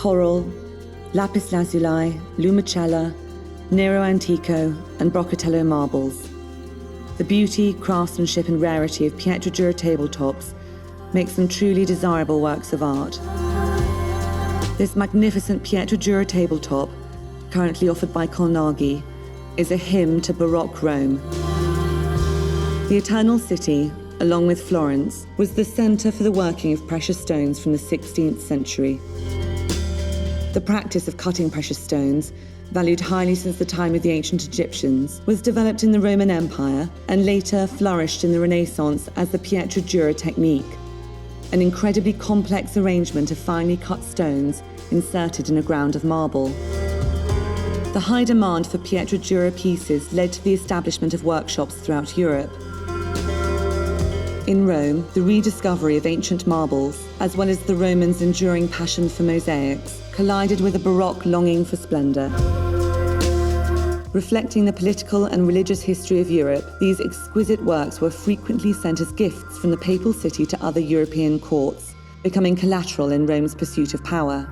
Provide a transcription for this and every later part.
coral, lapis lazuli, lumicella, Nero antico, and Brocatello marbles. The beauty, craftsmanship, and rarity of Pietra Dura tabletops makes them truly desirable works of art. This magnificent Pietra Dura tabletop, currently offered by Colnaghi, is a hymn to Baroque Rome. The Eternal City, along with Florence, was the centre for the working of precious stones from the 16th century. The practice of cutting precious stones, valued highly since the time of the ancient Egyptians, was developed in the Roman Empire and later flourished in the Renaissance as the Pietra Dura technique, an incredibly complex arrangement of finely cut stones inserted in a ground of marble. The high demand for Pietra Dura pieces led to the establishment of workshops throughout Europe. In Rome, the rediscovery of ancient marbles, as well as the Romans' enduring passion for mosaics, collided with a Baroque longing for splendour. Reflecting the political and religious history of Europe, these exquisite works were frequently sent as gifts from the papal city to other European courts, becoming collateral in Rome's pursuit of power.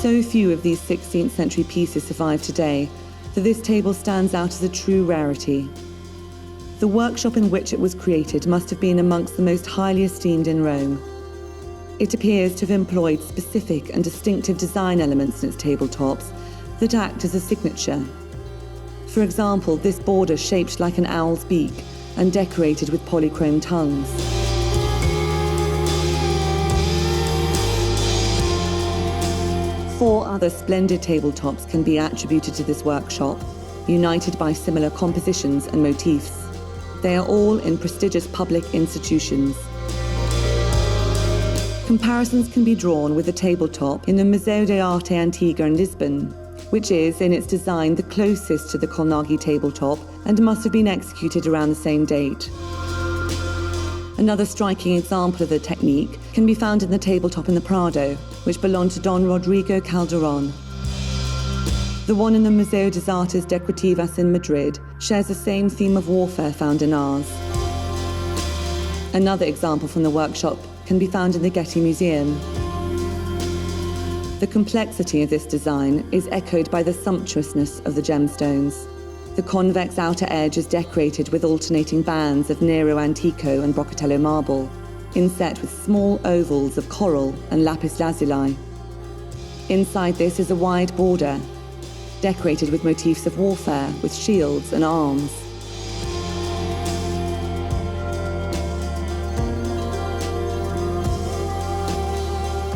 So few of these 16th century pieces survive today that this table stands out as a true rarity. The workshop in which it was created must have been amongst the most highly esteemed in Rome. It appears to have employed specific and distinctive design elements in its tabletops that act as a signature. For example, this border shaped like an owl's beak and decorated with polychrome tongues. Four other splendid tabletops can be attributed to this workshop, united by similar compositions and motifs. They are all in prestigious public institutions. Comparisons can be drawn with the tabletop in the Museu de Arte Antiga in Lisbon, which is, in its design, the closest to the Colnaghi tabletop and must have been executed around the same date. Another striking example of the technique can be found in the tabletop in the Prado, which belonged to Don Rodrigo Calderón. The one in the Museo de Artes Decorativas in Madrid shares the same theme of warfare found in ours. Another example from the workshop can be found in the Getty Museum. The complexity of this design is echoed by the sumptuousness of the gemstones. The convex outer edge is decorated with alternating bands of Nero antico and Brocatello marble, inset with small ovals of coral and lapis lazuli. Inside this is a wide border, decorated with motifs of warfare with shields and arms.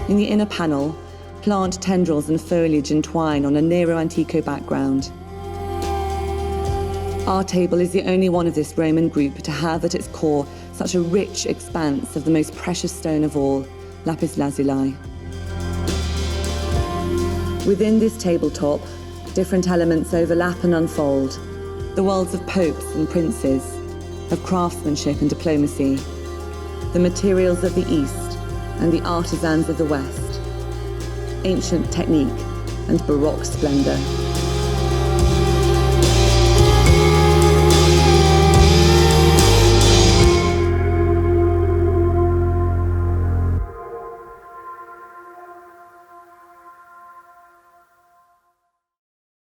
In the inner panel, plant tendrils and foliage entwine on a Nero antico background. Our table is the only one of this Roman group to have at its core such a rich expanse of the most precious stone of all, lapis lazuli. Within this tabletop, different elements overlap and unfold. The worlds of popes and princes, of craftsmanship and diplomacy, the materials of the East and the artisans of the West, ancient technique and Baroque splendour.